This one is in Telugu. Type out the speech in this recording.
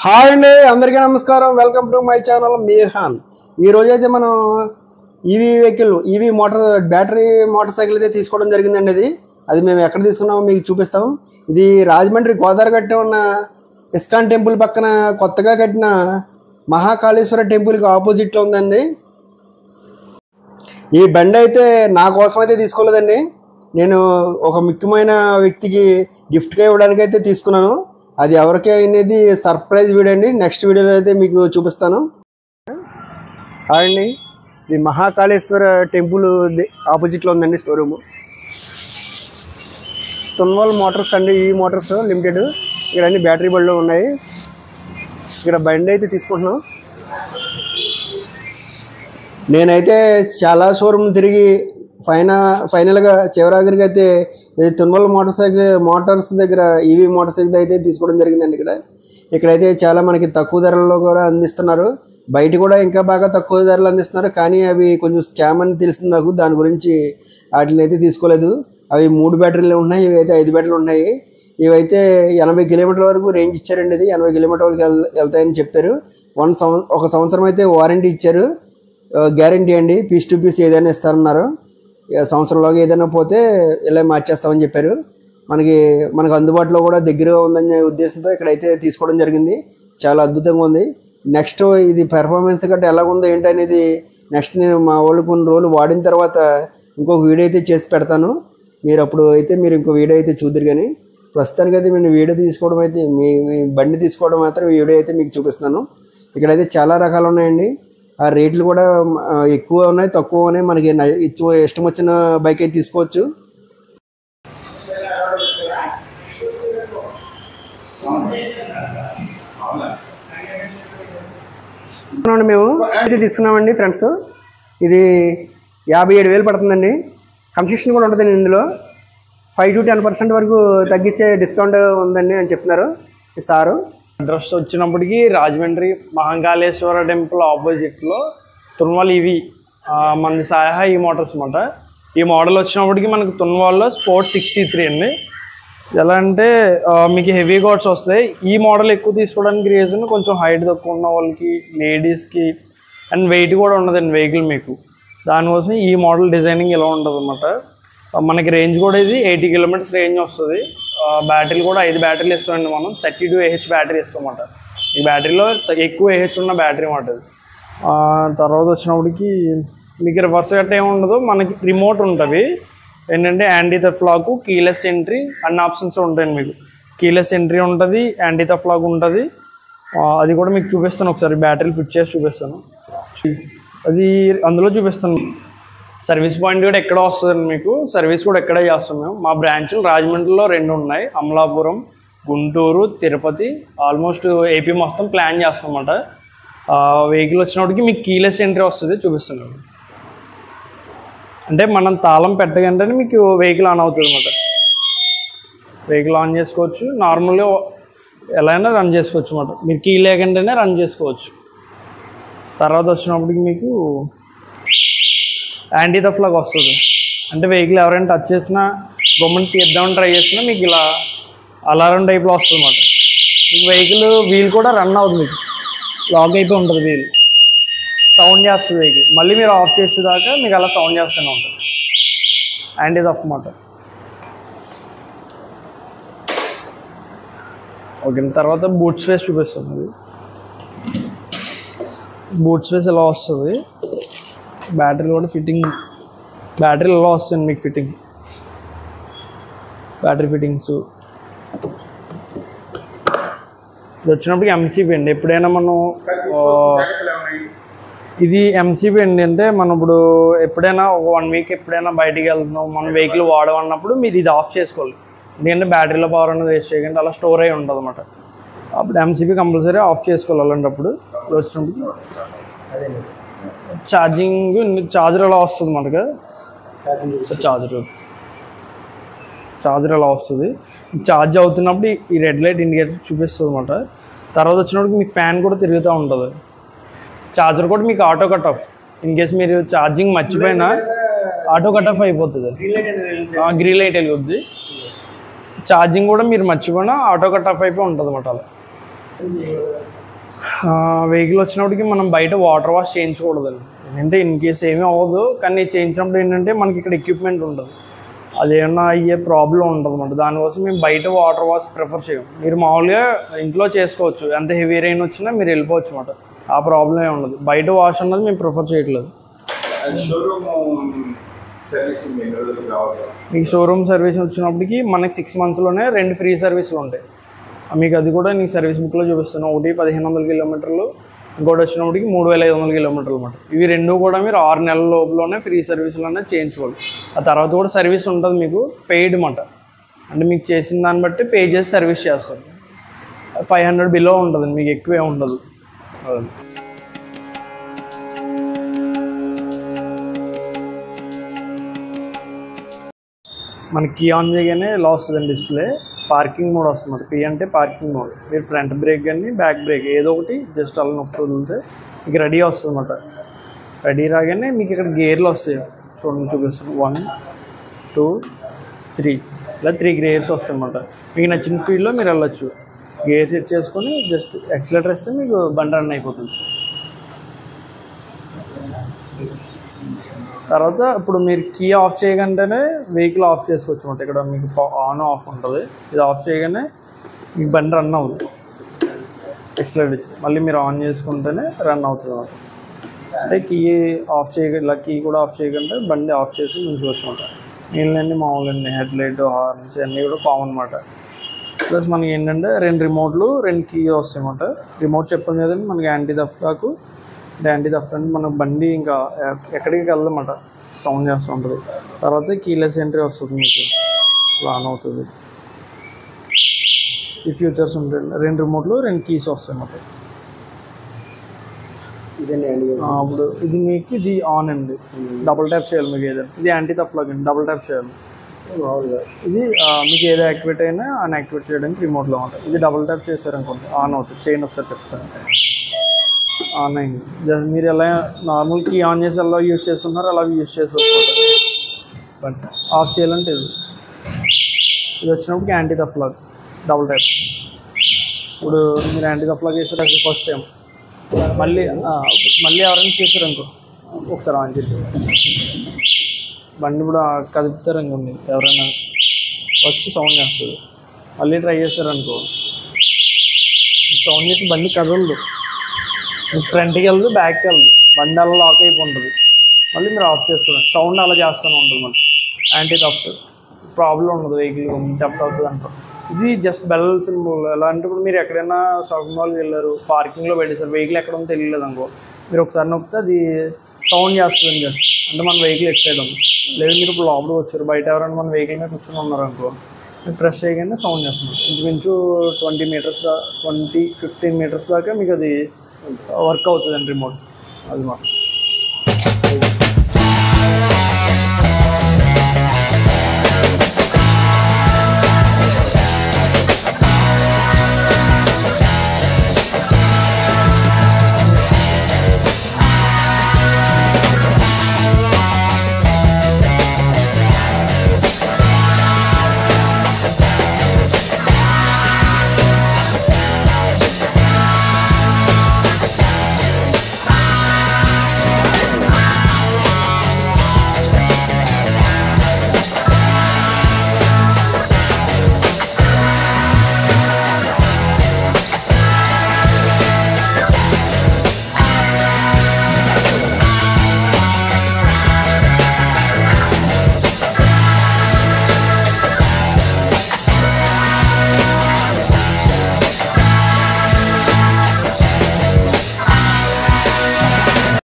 హాయ్ అండి, అందరికీ నమస్కారం. వెల్కమ్ టు మై ఛానల్ మీహాన్. ఈరోజు అయితే మనం ఈవీ బ్యాటరీ మోటార్ సైకిల్ అయితే తీసుకోవడం జరిగిందండి. అది మేము ఎక్కడ తీసుకున్నామో మీకు చూపిస్తాం. ఇది రాజమండ్రి గోదావరి గట్టి ఉన్న ఇస్కాన్ టెంపుల్ పక్కన కొత్తగా కట్టిన మహాకాళేశ్వర టెంపుల్కి ఆపోజిట్లో ఉందండి. ఈ బండి అయితే నా కోసం అయితే తీసుకోలేదండి. నేను ఒక ముఖ్యమైన వ్యక్తికి గిఫ్ట్గా ఇవ్వడానికి అయితే తీసుకున్నాను. అది ఎవరికి అనేది సర్ప్రైజ్ వీడియో అండి. నెక్స్ట్ వీడియోలో అయితే మీకు చూపిస్తాను. అండి, ఇది మహాకాళేశ్వర టెంపుల్ ఆపోజిట్లో ఉందండి షోరూము. తున్వాల్ మోటార్స్ అండి, ఈ మోటార్స్ లిమిటెడ్. ఇక్కడ అన్ని బ్యాటరీ బళ్ళు ఉన్నాయి. ఇక్కడ బండి అయితే తీసుకుంటున్నాం. నేనైతే చాలా షోరూమ్ తిరిగి ఫైనల్గా చివరాఖరికి అయితే తున్వాల్ మోటార్స్ దగ్గర ఈవీ మోటార్ సైకిల్ అయితే తీసుకోవడం జరిగిందండి. ఇక్కడైతే చాలా మనకి తక్కువ ధరల్లో కూడా అందిస్తున్నారు. బయట కూడా ఇంకా బాగా తక్కువ ధరలు అందిస్తున్నారు. కానీ అవి కొంచెం స్కామ్ అని తెలిసింది నాకు. దాని గురించి వాటిని అయితే తీసుకోలేదు. అవి 3 బ్యాటరీలు ఉన్నాయి, ఇవి అయితే 5 బ్యాటరీలు ఉన్నాయి. ఇవైతే 80 కిలోమీటర్ల వరకు రేంజ్ ఇచ్చారండి. ఇది 80 కిలోమీటర్ల వరకు వెళ్తాయని చెప్పారు. ఒక సంవత్సరం అయితే వారంటీ ఇచ్చారు. గ్యారంటీ అండి, పీస్ టు పీస్ ఏదైనా ఇస్తారన్నారు. సంవత్సరంలోగా ఏదైనా పోతే ఇలా మార్చేస్తామని చెప్పారు. మనకు అందుబాటులో కూడా దగ్గరగా ఉందనే ఉద్దేశంతో ఇక్కడైతే తీసుకోవడం జరిగింది. చాలా అద్భుతంగా ఉంది. నెక్స్ట్ ఇది పెర్ఫార్మెన్స్ గట్రా ఎలా ఉందో ఏంటనేది నెక్స్ట్ నేను మా వాళ్ళు కొన్ని రోజులు వాడిన తర్వాత ఇంకొక వీడియో అయితే చేసి పెడతాను. మీరు ఇంకో వీడియో అయితే చూద్దరు. కానీ ప్రస్తుతానికి అయితే నేను వీడియో తీసుకోవడం అయితే మీ బండి తీసుకోవడం మాత్రం వీడియో అయితే మీకు చూపిస్తున్నాను. ఇక్కడైతే చాలా రకాలు ఉన్నాయండి. ఆ రేట్లు కూడా ఎక్కువ ఉన్నాయి, తక్కువ ఉన్నాయి. మనకి ఇష్టం వచ్చిన బైక్ అయితే తీసుకోవచ్చు. మేము ఇది తీసుకున్నామండి ఫ్రెండ్స్. ఇది 57,000 పడుతుందండి. కన్సెషన్ కూడా ఉంటుందండి. ఇందులో 5 to 10% వరకు తగ్గించే డిస్కౌంట్ ఉందండి అని చెప్తున్నారు ఈ సారు. అడ్రస్ వచ్చినప్పటికీ రాజమండ్రి మహాకాళేశ్వర టెంపుల్ ఆపోజిట్లో తున్వాల్ ఈవీ మనది సాయహా ఈ మోటార్స్ అనమాట. ఈ మోడల్ వచ్చినప్పటికీ మనకు తున్వాల్లో స్పోర్ట్స్ 63 అండి. ఎలా అంటే మీకు హెవీ గోడ్స్ వస్తాయి. ఈ మోడల్ ఎక్కువ తీసుకోవడానికి రీజన్ కొంచెం హైట్ తక్కువ ఉన్న వాళ్ళకి, లేడీస్కి, అండ్ వెయిట్ కూడా ఉండదండి వెహికల్ మీకు. దానికోసం ఈ మోడల్ డిజైనింగ్ ఇలా ఉంటుంది అన్నమాట. మనకి రేంజ్ కూడా ఇది 80 కిలోమీటర్స్ రేంజ్ వస్తుంది. బ్యాటరీలు కూడా 5 బ్యాటరీలు ఇస్తామండి. మనం 32 AH బ్యాటరీ ఇస్తామన్నమాట. ఈ బ్యాటరీలో ఎక్కువ AH ఉన్న బ్యాటరీ అన్నమాట. తర్వాత వచ్చినప్పటికి మీకు రివర్స్ గట్ట ఏమి ఉండదు. మనకి రిమోట్ ఉంటుంది. ఏంటంటే anti theft lock, keyless entry అన్ని ఆప్షన్స్ ఉంటాయండి. మీకు కీలెస్ ఎంట్రీ ఉంటుంది, యాంటీ థెఫ్ట్ లాక్ ఉంటుంది. అది కూడా మీకు చూపిస్తాను. ఒకసారి బ్యాటరీలు ఫిట్ చేసి చూపిస్తాను. అది అందులో చూపిస్తాను. సర్వీస్ పాయింట్ కూడా ఎక్కడ వస్తుందండి. మీకు సర్వీస్ కూడా ఎక్కడే చేస్తాం మేము. మా బ్రాంచ్లు రాజమండ్రిలో 2 ఉన్నాయి. అమలాపురం, గుంటూరు, తిరుపతి, ఆల్మోస్ట్ ఏపీ మొత్తం ప్లాన్ చేస్తాం అన్నమాట. వెహికల్ వచ్చినప్పటికి మీకు కీలెస్ ఎంట్రీ వస్తుంది. చూపిస్తున్నాను. అంటే మనం తాళం పెట్టగంటేనే మీకు వెహికల్ ఆన్ అవుతుంది అన్నమాట. వెహికల్ ఆన్ చేసుకోవచ్చు. నార్మల్గా ఎలా అయినా రన్ చేసుకోవచ్చు అన్నమాట. మీరు కీ లేకుండానే రన్ చేసుకోవచ్చు. తర్వాత వచ్చినప్పటికి మీకు యాంటీ థెఫ్ట్ లాక్ వస్తుంది. అంటే వెహికల్ ఎవరైనా టచ్ చేసినా, గవర్నమెంట్ తీద్దామని ట్రై చేసినా మీకు ఇలా అలారం టైప్లో వస్తుంది అన్నమాట. మీకు వెహికల్ వీల్ కూడా రన్ అవుతుంది. మీకు లాక్ అయిపోయి ఉంటుంది. వీల్ సౌండ్ చేస్తుంది వెహికల్. మళ్ళీ మీరు ఆఫ్ చేసేదాకా మీకు అలా సౌండ్ చేస్తూనే ఉంటుంది. యాంటీ థెఫ్ట్ అన్నమాట. ఓకే, తర్వాత బూట్ స్పేస్ చూపిస్తుంది. బూట్ స్పేస్ ఎలా వస్తుంది. బ్యాటరీలు కూడా బ్యాటరీలు ఎలా వస్తుంది మీకు ఫిట్టింగ్. బ్యాటరీ ఫిట్టింగ్స్ ఇది వచ్చినప్పటికి ఎంసీబీ అండి. ఎప్పుడైనా మనం ఇది ఎంసీబీ అండి. అంటే మనం ఇప్పుడు ఎప్పుడైనా ఒక 1 వీక్ ఎప్పుడైనా బయటికి వెళ్తున్నాం, మన వెహికల్ వాడమన్నప్పుడు మీరు ఇది ఆఫ్ చేసుకోవాలి. ఎందుకంటే బ్యాటరీలో పవర్ అనేది వేస్ట్ చేయకండి, అలా స్టోర్ అయ్యి ఉంటుంది అన్నమాట. అప్పుడు ఎంసీబీ కంపల్సరీ ఆఫ్ చేసుకోవాలి. అలాంటప్పుడు వచ్చినప్పుడు ఛార్జర్ ఎలా వస్తుంది మనకు. ఛార్జర్ ఎలా వస్తుంది. ఛార్జ్ అవుతున్నప్పుడు ఈ రెడ్ లైట్ ఇండికేటర్ చూపిస్తుంది అన్నమాట. తర్వాత వచ్చినప్పుడు మీకు ఫ్యాన్ కూడా తిరుగుతూ ఉంటుంది. ఛార్జర్ కూడా మీకు auto cut off. In case మీరు ఛార్జింగ్ మర్చిపోయినా ఆటో కట్ ఆఫ్ అయిపోతుంది. గ్రీన్ లైట్ వెలుగుద్ది. ఛార్జింగ్ కూడా మీరు మర్చిపోయినా ఆటో కట్ ఆఫ్ అయిపోయి ఉంటుంది అన్నమాట. అలా వెహికల్ వచ్చినప్పటికి మనం బయట వాటర్ వాష్ చేయించకూడదండి. ఏంటంటే ఇన్ కేస్ ఏమీ అవ్వదు, కానీ చేయించినప్పుడు ఏంటంటే మనకి ఇక్కడ ఎక్విప్మెంట్ ఉంటుంది, అదేమన్నా అయ్యే ప్రాబ్లం ఉంటుంది అన్నమాట. దానికోసం మేము బయట వాటర్ వాష్ ప్రిఫర్ చేయం. మీరు మామూలుగా ఇంట్లో చేసుకోవచ్చు, ఎంత హెవీ రెయిన్ వచ్చినా మీరు వెళ్ళిపోవచ్చు అన్నమాట, ఆ ప్రాబ్లం ఏమి ఉండదు. బయట వాష్ అన్నది మేము ప్రిఫర్ చేయట్లేదు. మీకు షోరూమ్ సర్వీస్ వచ్చినప్పటికి మనకి 6 monthsలోనే 2 ఫ్రీ సర్వీసులు ఉంటాయి. మీకు అది కూడా నీకు సర్వీస్ బుక్లో చూపిస్తాను. ఒకటి 1500 కిలోమీటర్లు, ఇంకోటి వచ్చినప్పటికి 3500 కిలోమీటర్లు అన్నమాట. ఇవి రెండు కూడా మీరు 6 నెలల లోపలనే ఫ్రీ సర్వీసులోనే చేయించుకోవాలి. ఆ తర్వాత కూడా సర్వీస్ ఉంటుంది మీకు పెయిడ్ అన్నమాట, అంటే మీకు చేసిన దాన్ని బట్టి పే చేసి సర్వీస్ చేస్తారు. 500 బిలో ఉంటుంది, మీకు ఎక్కువే ఉండదు. మనకి కీ ఆన్ చేయగానే ఇలా వస్తుందండి డిస్ప్లే, పార్కింగ్ మోడ్ వస్తుంది. పీ అంటే పార్కింగ్ మోడ్. మీరు ఫ్రంట్ బ్రేక్ కానీ బ్యాక్ బ్రేక్ ఏదో ఒకటి జస్ట్ అలా నొక్కి వదిలితే మీకు రెడీ వస్తుంది అన్నమాట. రెడీ రాగానే మీకు ఇక్కడ గేర్లు వస్తాయి, చూడండి చూపిస్తాను. 1 2 3 ఇలా 3 గేర్స్ వస్తాయి అన్నమాట. మీకు నచ్చిన స్పీడ్లో మీరు వెళ్ళొచ్చు. గేర్ సెట్ చేసుకొని జస్ట్ యాక్సిలేటర్ ఇస్తే మీకు బండి రన్ అయిపోతుంది. తర్వాత ఇప్పుడు మీరు కీ ఆఫ్ చేయగానే వెహికల్ ఆఫ్ చేసుకోవచ్చు అన్నమాట. ఇక్కడ మీకు ఆన్ ఆఫ్ ఉంటుంది, ఇది ఆఫ్ చేయగానే మీకు బండి రన్ అవుతుంది. ఎక్సలెంట్ ఇచ్చి మళ్ళీ మీరు ఆన్ చేసుకుంటేనే రన్ అవుతుంది అన్నమాట. అంటే కీ ఆఫ్ ఇలా కీ కూడా ఆఫ్ చేయకుండా బండి ఆఫ్ చేసి ఉంచుకోవచ్చు అన్నమాట. నీళ్ళన్నీ మామూలు అండి, హెడ్ లైట్, హార్న్స్ అన్నీ కూడా కామన్ అన్నమాట. ప్లస్ మనకి ఏంటంటే 2 రిమోట్లు 2 కీ వస్తాయి అన్నమాట. రిమోట్ చెప్పాను కదండి, మనకి యాంటీ థెఫ్ట్ లాకు. యాంటీ థెఫ్ట్ అంటే మన బండి ఇంకా ఎక్కడికి వెళ్దామన్నమాట, సౌండ్ చేస్తూ ఉంటుంది. తర్వాత కీలెస్ ఎంట్రీ వస్తుంది, మీకు ఆన్ అవుతుంది. ఈ ఫ్యూచర్స్ ఉంటాయి. 2 రిమోట్లు 2 కీస్ వస్తాయి అన్నమాట. ఇప్పుడు ఇది మీకు ఇది ఆన్ అండి, డబుల్ ట్యాప్ చేయాలి మీకు ఏదైనా. ఇది యాంటీ థెఫ్ట్ లాగా అండి, డబుల్ ట్యాప్ చేయాలి. ఇది మీకు ఏదో యాక్టివేట్ అయినా అన్యాక్టివేట్ చేయడానికి రిమోట్లో ఉంటుంది. ఇది డబుల్ ట్యాప్ చేశారనుకోండి ఆన్ అవుతుంది. చేయండి ఒకసారి చెప్తాను. ఆన్ అయింది. మీరు ఎలా నార్మల్ కీ ఆన్ చేసి ఎలా యూజ్ చేసుకుంటున్నారో అలా యూజ్ చేసుకోవచ్చు. బట్ ఆఫ్ చేయాలంటే ఇది వచ్చినప్పుడు anti theft lock double tap. ఇప్పుడు మీరు యాంటీ థెఫ్ట్ లాగ్ చేస్తారు ఫస్ట్ టైం, మళ్ళీ ఎవరైనా చేశారనుకో ఒకసారి ఆన్ చేసి బండి కూడా కదుపుతారనుకోండి, ఎవరైనా ఫస్ట్ సౌండ్ చేస్తుంది. మళ్ళీ ట్రై చేస్తారనుకో సౌండ్ చేసి బండి కదలదు, ఫ్రంట్కి వెళ్దు బ్యాక్కి వెళ్దు, బండి అలా లాక్ అయిపోతుంది. మళ్ళీ మీరు ఆఫ్ చేసుకోండి, సౌండ్ అలా చేస్తూనే ఉంటుంది. మనకి యాంటీ థెఫ్ట్ ప్రాబ్లం ఉండదు, వెహికల్ థెఫ్ట్ అవుతుంది అంటారు. ఇది జస్ట్ బెల్ సింబల్. ఎలా అంటే ఇప్పుడు మీరు ఎక్కడైనా షాపింగ్ మాల్కి వెళ్ళారు, పార్కింగ్లో పెట్టేశారు, వెహికల్ ఎక్కడ ఉందో తెలియలేదు అనుకో, మీరు ఒకసారి నొక్కితే అది సౌండ్ చేస్తుంది జస్ట్, అంటే మన వెహికల్ ఎక్స్ సైడ్ ఉంది. లేదు మీరు ఇప్పుడు లోపలికి వచ్చారు, బయట ఎవరైనా మన వెహికల్ మీద కూర్చొని ఉన్నారు అనుకో, మీరు ప్రెస్ చేయగానే సౌండ్ చేస్తున్నారు. ఇంచుమించు 15 మీటర్స్ దాకా మీకు అది వర్క్ అవుతుందండి రిమోట్. అది మాట.